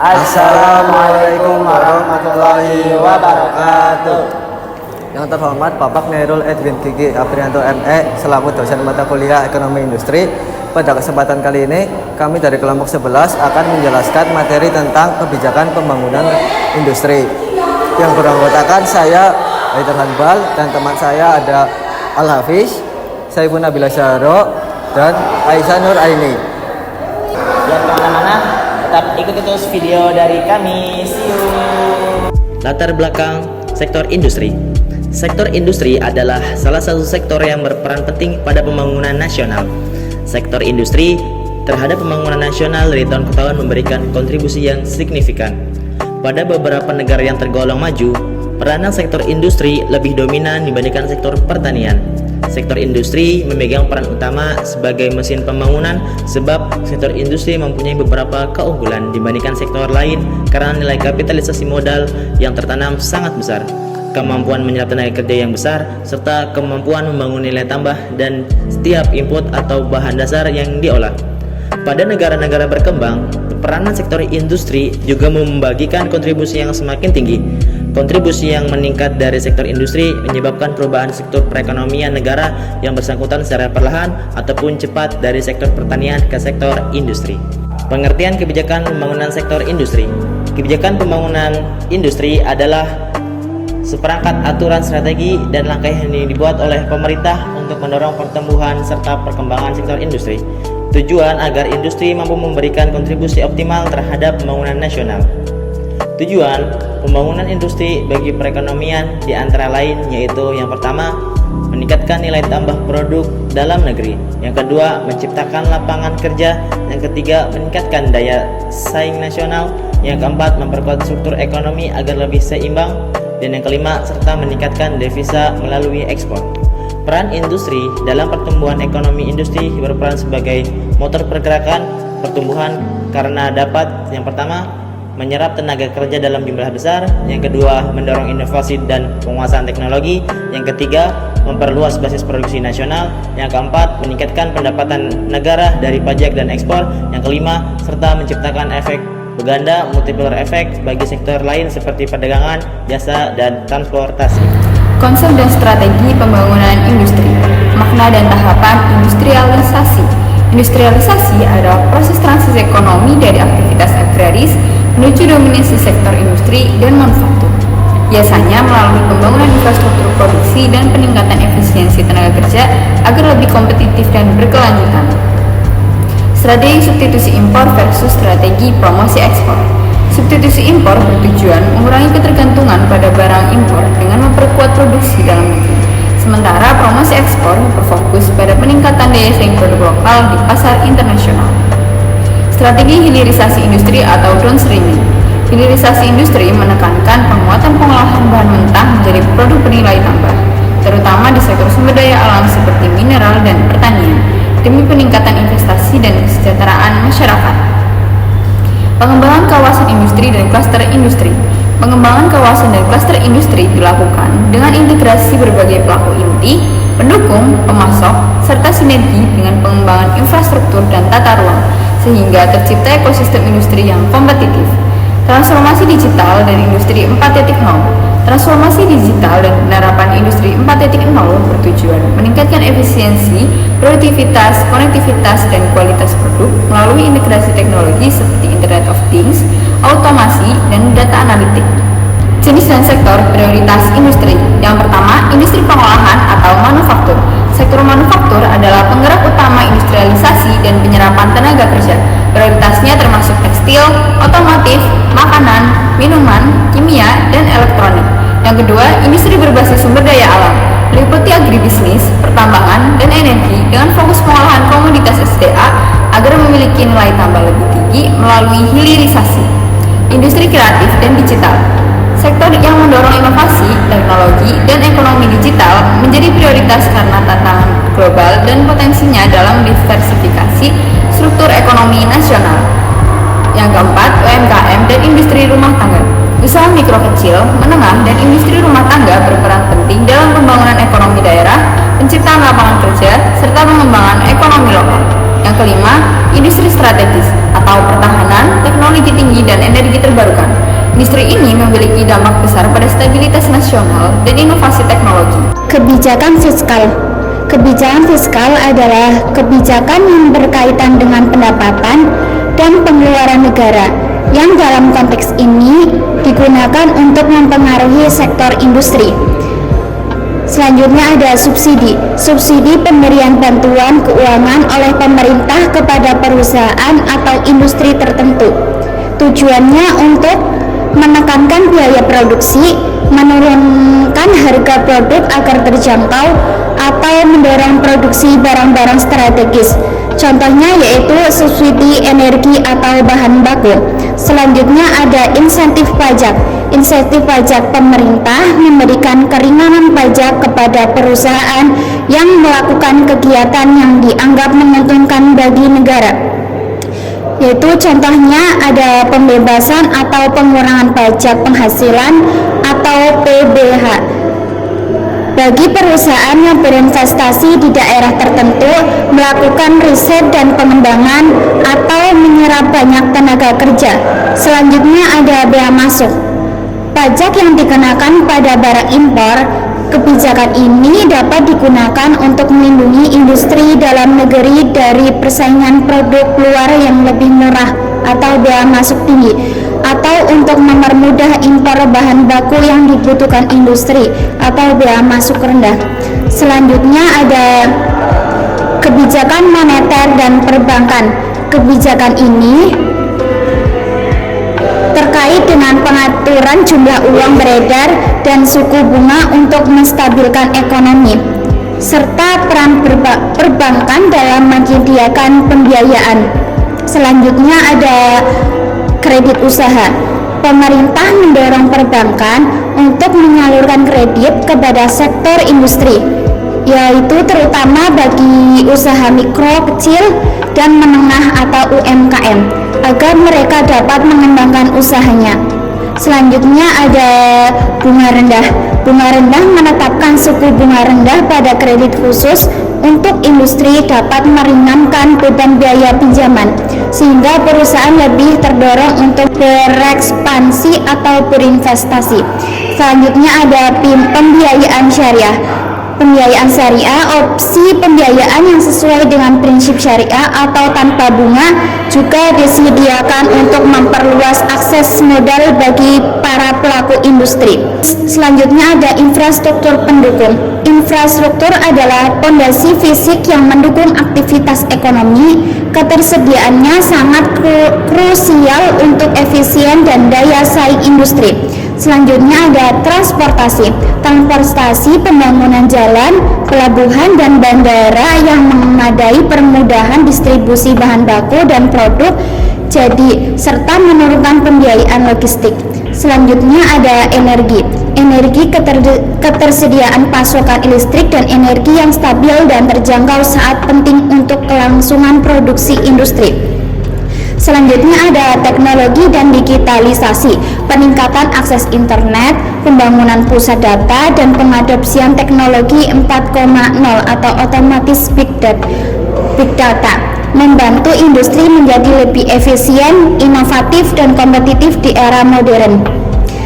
Assalamualaikum warahmatullahi wabarakatuh. Yang terhormat Bapak Nairul Edwin Gigi Aprianto ME selaku dosen mata kuliah Ekonomi Industri. Pada kesempatan kali ini kami dari kelompok 11 akan menjelaskan materi tentang kebijakan pembangunan industri. Yang beranggotakan saya Haidar Hanbal dan teman saya ada Al-Hafiz, Saifun Nabila Syahro, dan Aisyah Nur Aini. Jangan kemana-mana, tetap ikuti terus video dari kami. See you. Latar belakang sektor industri. Sektor industri adalah salah satu sektor yang berperan penting pada pembangunan nasional. Sektor industri terhadap pembangunan nasional dari tahun ke tahun memberikan kontribusi yang signifikan. Pada beberapa negara yang tergolong maju, peranan sektor industri lebih dominan dibandingkan sektor pertanian. Sektor industri memegang peran utama sebagai mesin pembangunan sebab sektor industri mempunyai beberapa keunggulan dibandingkan sektor lain karena nilai kapitalisasi modal yang tertanam sangat besar, kemampuan menyerap tenaga kerja yang besar, serta kemampuan membangun nilai tambah dan setiap input atau bahan dasar yang diolah. Pada negara-negara berkembang, peranan sektor industri juga membagikan kontribusi yang semakin tinggi. Kontribusi yang meningkat dari sektor industri menyebabkan perubahan sektor perekonomian negara yang bersangkutan secara perlahan ataupun cepat dari sektor pertanian ke sektor industri. Pengertian kebijakan pembangunan sektor industri. Kebijakan pembangunan industri adalah seperangkat aturan strategi dan langkah yang dibuat oleh pemerintah untuk mendorong pertumbuhan serta perkembangan sektor industri. Tujuan agar industri mampu memberikan kontribusi optimal terhadap pembangunan nasional. Tujuan pembangunan industri bagi perekonomian di antara lain yaitu yang pertama, meningkatkan nilai tambah produk dalam negeri. Yang kedua, menciptakan lapangan kerja. Yang ketiga, meningkatkan daya saing nasional. Yang keempat, memperkuat struktur ekonomi agar lebih seimbang. Dan yang kelima, serta meningkatkan devisa melalui ekspor. Peran industri dalam pertumbuhan ekonomi. Industri berperan sebagai motor pergerakan pertumbuhan karena dapat yang pertama, menyerap tenaga kerja dalam jumlah besar. Yang kedua, mendorong inovasi dan penguasaan teknologi. Yang ketiga, memperluas basis produksi nasional. Yang keempat, meningkatkan pendapatan negara dari pajak dan ekspor. Yang kelima, serta menciptakan efek berganda multiplier efek bagi sektor lain seperti perdagangan, jasa, dan transportasi. Konsep dan strategi pembangunan industri. Makna dan tahapan industrialisasi. Industrialisasi adalah proses transisi ekonomi dari aktivitas agraris menuju dominasi sektor industri dan manufaktur. Biasanya melalui pembangunan infrastruktur produksi dan peningkatan efisiensi tenaga kerja agar lebih kompetitif dan berkelanjutan. Strategi substitusi impor versus strategi promosi ekspor. Substitusi impor bertujuan mengurangi ketergantungan pada barang impor dengan memperkuat produksi dalam negeri. Sementara promosi ekspor berfokus pada peningkatan daya saing produk lokal di pasar internasional. Strategi hilirisasi industri atau downstreaming. Hilirisasi industri menekankan penguatan pengolahan bahan mentah menjadi produk bernilai tambah, terutama di sektor sumber daya alam seperti mineral dan pertanian, demi peningkatan investasi dan kesejahteraan masyarakat. Pengembangan kawasan industri dan klaster industri. Pengembangan kawasan dan klaster industri dilakukan dengan integrasi berbagai pelaku inti, pendukung, pemasok, serta sinergi dengan pengembangan infrastruktur dan tata ruang, sehingga tercipta ekosistem industri yang kompetitif. Transformasi digital dan industri 4.0. Transformasi digital dan penerapan industri 4.0 bertujuan meningkatkan efisiensi, produktivitas, konektivitas, dan kualitas produk melalui integrasi teknologi seperti Internet of Things, otomasi, dan data analitik. Jenis dan sektor prioritas industri. Yang pertama, industri pengolahan atau manufaktur. Sektor manufaktur adalah penggerak utama industrialisasi dan penyerapan tenaga kerja. Prioritasnya termasuk tekstil, otomotif, makanan, minuman, kimia, dan elektronik. Yang kedua, industri berbasis sumber daya alam, meliputi agribisnis, pertambangan, dan energi dengan fokus pengolahan komoditas SDA agar memiliki nilai tambah lebih tinggi melalui hilirisasi. Industri kreatif dan digital. Sektor yang mendorong inovasi, teknologi, dan ekonomi digital menjadi prioritas karena tantangan global dan potensinya dalam diversifikasi struktur ekonomi nasional. Yang keempat, UMKM dan industri rumah tangga. Usaha mikro kecil, menengah, dan industri rumah tangga berperan penting dalam pembangunan ekonomi daerah, penciptaan lapangan kerja, serta pengembangan ekonomi lokal. Yang Yang kelima, industri strategis atau pertahanan, teknologi tinggi, dan energi terbarukan. Industri ini memiliki dampak besar pada stabilitas nasional dan inovasi teknologi. Kebijakan fiskal. Kebijakan fiskal adalah kebijakan yang berkaitan dengan pendapatan dan pengeluaran negara, yang dalam konteks ini digunakan untuk mempengaruhi sektor industri. Selanjutnya ada subsidi. Subsidi pemberian bantuan keuangan oleh pemerintah kepada perusahaan atau industri tertentu. Tujuannya untuk menekankan biaya produksi, menurunkan harga produk agar terjangkau, atau mendorong produksi barang-barang strategis. Contohnya yaitu subsidi energi atau bahan baku. Selanjutnya ada insentif pajak. Insentif pajak pemerintah memberikan keringanan pajak kepada perusahaan yang melakukan kegiatan yang dianggap menguntungkan bagi negara. Yaitu contohnya ada pembebasan atau pengurangan pajak penghasilan atau PBH bagi perusahaan yang berinvestasi di daerah tertentu, melakukan riset dan pengembangan, atau menyerap banyak tenaga kerja. Selanjutnya ada bea masuk. Pajak yang dikenakan pada barang impor. Kebijakan ini dapat digunakan untuk melindungi industri dalam negeri dari persaingan produk luar yang lebih murah atau bea masuk tinggi, atau untuk mempermudah impor bahan baku yang dibutuhkan industri atau bea masuk rendah. Selanjutnya ada kebijakan moneter dan perbankan. Kebijakan ini terkait dengan pengaturan jumlah uang beredar dan suku bunga untuk menstabilkan ekonomi, serta peran perbankan dalam menyediakan pembiayaan. Selanjutnya ada kredit usaha. Pemerintah mendorong perbankan untuk menyalurkan kredit kepada sektor industri, yaitu terutama bagi usaha mikro, kecil, dan menengah atau UMKM, agar mereka dapat mengembangkan usahanya. Selanjutnya ada bunga rendah. Bunga rendah menetapkan suku bunga rendah pada kredit khusus untuk industri dapat meringankan beban biaya pinjaman, sehingga perusahaan lebih terdorong untuk berekspansi atau berinvestasi. Selanjutnya ada pembiayaan syariah. Pembiayaan syariah, opsi pembiayaan yang sesuai dengan prinsip syariah atau tanpa bunga, juga disediakan untuk memperluas akses modal bagi para pelaku industri. Selanjutnya ada infrastruktur pendukung. Infrastruktur adalah fondasi fisik yang mendukung aktivitas ekonomi. Ketersediaannya sangat krusial untuk efisien dan daya saing industri. Selanjutnya ada transportasi. Transportasi pembangunan jalan, pelabuhan, dan bandara yang memadai permudahan distribusi bahan baku dan produk jadi serta menurunkan pembiayaan logistik. Selanjutnya ada energi. Energi ketersediaan pasokan listrik dan energi yang stabil dan terjangkau saat penting untuk kelangsungan produksi industri. Selanjutnya ada teknologi dan digitalisasi, peningkatan akses internet, pembangunan pusat data, dan pengadopsian teknologi 4.0 atau otomatis big data, membantu industri menjadi lebih efisien, inovatif, dan kompetitif di era modern.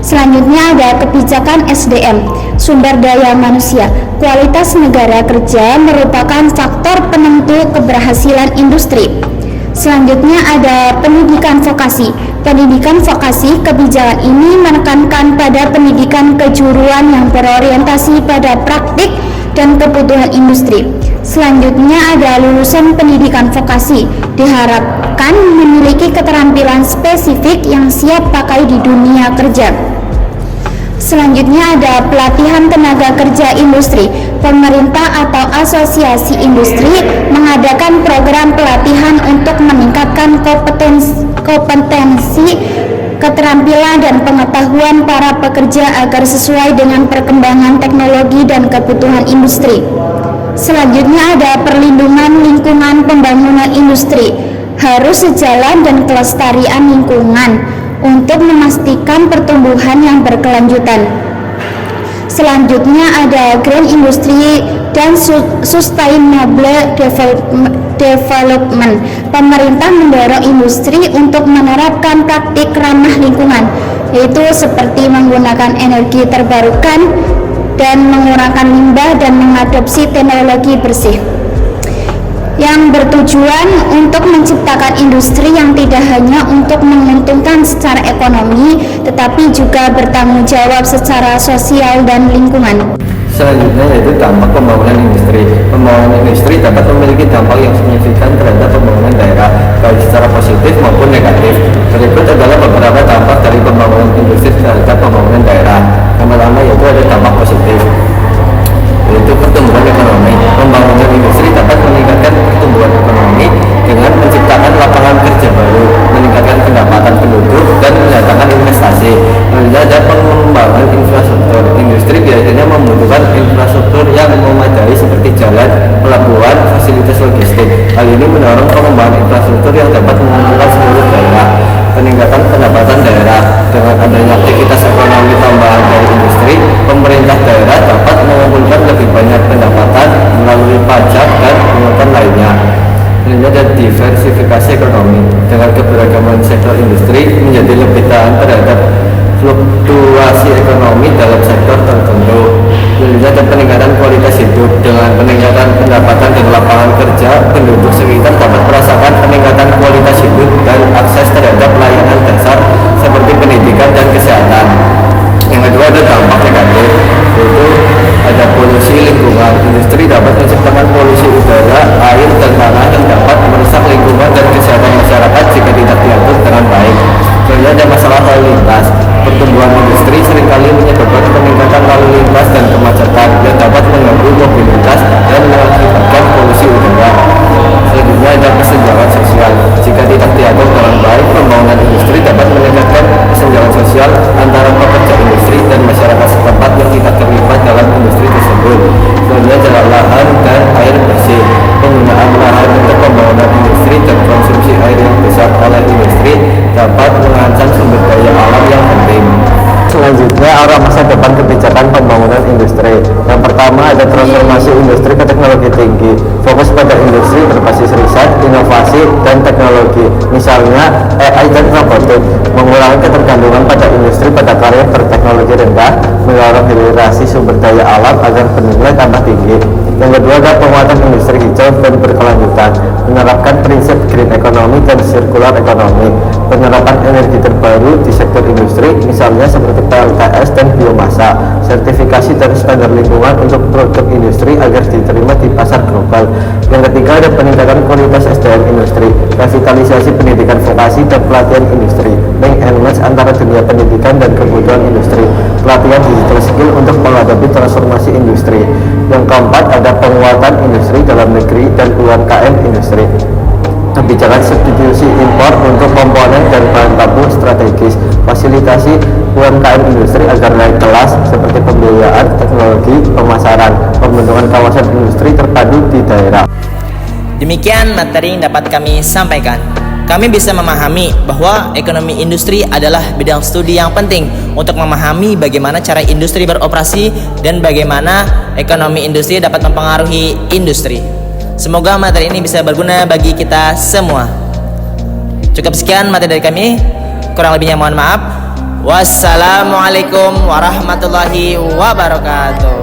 Selanjutnya ada kebijakan SDM, sumber daya manusia. Kualitas negara kerja merupakan faktor penentu keberhasilan industri. Selanjutnya ada pendidikan vokasi. Pendidikan vokasi, kebijakan ini menekankan pada pendidikan kejuruan yang berorientasi pada praktik dan kebutuhan industri. Selanjutnya ada lulusan pendidikan vokasi, diharapkan memiliki keterampilan spesifik yang siap pakai di dunia kerja. Selanjutnya ada pelatihan tenaga kerja industri. Pemerintah atau asosiasi industri mengadakan program pelatihan untuk meningkatkan kompetensi, keterampilan, dan pengetahuan para pekerja agar sesuai dengan perkembangan teknologi dan kebutuhan industri. Selanjutnya ada perlindungan lingkungan. Pembangunan industri harus sejalan dan kelestarian lingkungan untuk memastikan pertumbuhan yang berkelanjutan. Selanjutnya ada green industry dan sustainable development. Pemerintah mendorong industri untuk menerapkan praktik ramah lingkungan, yaitu seperti menggunakan energi terbarukan dan mengurangkan limbah dan mengadopsi teknologi bersih, yang bertujuan untuk menciptakan industri yang tidak hanya untuk menguntungkan secara ekonomi, tetapi juga bertanggung jawab secara sosial dan lingkungan. Selanjutnya yaitu dampak pembangunan industri. Pembangunan industri dapat memiliki dampak yang signifikan terhadap pembangunan daerah, baik secara positif maupun negatif. Berikut adalah beberapa dampak dari pembangunan industri terhadap pembangunan daerah. Yang pertama yaitu ada dampak positif, yaitu pertumbuhan ekonomi. Pembangunan industri dapat meningkatkan pertumbuhan ekonomi dengan menciptakan lapangan kerja baru, meningkatkan pendapatan penduduk, dan mendatangkan investasi. Lalu ada pengembangan infrastruktur. Industri biasanya membutuhkan infrastruktur yang memadai seperti jalan, pelabuhan, fasilitas logistik. Hal ini mendorong pengembangan infrastruktur yang dapat menguntungkan seluruh daerah. Peningkatan pendapatan daerah. Dengan adanya aktivitas ekonomi tambahan dari industri, pemerintah daerah dapat mengumpulkan lebih banyak pendapatan melalui pajak dan pungutan lainnya. Ini ada diversifikasi ekonomi. Dengan keberagaman sektor industri menjadi lebih tahan terhadap fluktuasi ekonomi dalam sektor tertentu. Ini ada peningkatan kualitas hidup. Dengan peningkatan pendapatan dan lapangan kerja, penduduk sekitar dapat merasakan peningkatan kualitas hidup dan akses terhadap layanan dasar seperti pendidikan dan kesehatan. Yang kedua ada dampak negatif, yaitu ada polusi lingkungan. Industri dapat menciptakan polusi udara, air, dan tanah yang dapat merusak lingkungan dan kesehatan masyarakat jika tidak diatur dengan baik. Kemudian ada masalah lalu lintas. Pertumbuhan industri seringkali menyebabkan peningkatan lalu lintas dan kemacetan yang dapat mengganggu mobilitas dan mengakibatkan polusi udara. Selanjutnya ada kesenjangan sosial. Jika tidak diatur dengan baik, pembangunan industri dapat meningkatkan kesenjangan sosial antara pekerja industri dan masyarakat setempat yang tidak terlibat dalam industri tersebut. Selanjutnya adalah lahan dan air bersih. Penggunaan lahan untuk pembangunan industri dan konsumsi air yang besar oleh industri dapat mengancam sumber daya alam yang penting. Selanjutnya arah masa depan kebijakan pembangunan industri. Yang pertama ada transformasi industri ke teknologi tinggi. Fokus pada industri berbasis riset, inovasi, dan teknologi. Misalnya AI dan robotik. Mengurangi ketergantungan pada industri pada karya berteknologi rendah, mendorong hilirisasi sumber daya alam agar bernilai tambah tinggi. Yang kedua ada penguatan industri hijau dan berkelanjutan. Menerapkan prinsip green economy dan circular economy. Penerapan energi terbaru di sektor industri, misalnya seperti PLTS dan biomasa. Sertifikasi dan standar lingkungan untuk produk industri agar diterima di pasar global. Yang ketiga ada peningkatan kualitas SDM industri. Revitalisasi pendidikan vokasi dan pelatihan industri. Link and match antara dunia pendidikan dan kebutuhan industri. Pelatihan digital skill untuk menghadapi transformasi industri. Yang keempat ada penguatan industri dalam negeri dan UMKM industri. Kebijakan substitusi impor untuk komponen dan bahan baku strategis. Fasilitasi UMKM industri agar naik kelas seperti pembiayaan, teknologi, pemasaran, pembentukan kawasan industri terpadu di daerah. Demikian materi yang dapat kami sampaikan. Kami bisa memahami bahwa ekonomi industri adalah bidang studi yang penting untuk memahami bagaimana cara industri beroperasi dan bagaimana ekonomi industri dapat mempengaruhi industri. Semoga materi ini bisa berguna bagi kita semua. Cukup sekian materi dari kami. Kurang lebihnya mohon maaf. Wassalamualaikum warahmatullahi wabarakatuh.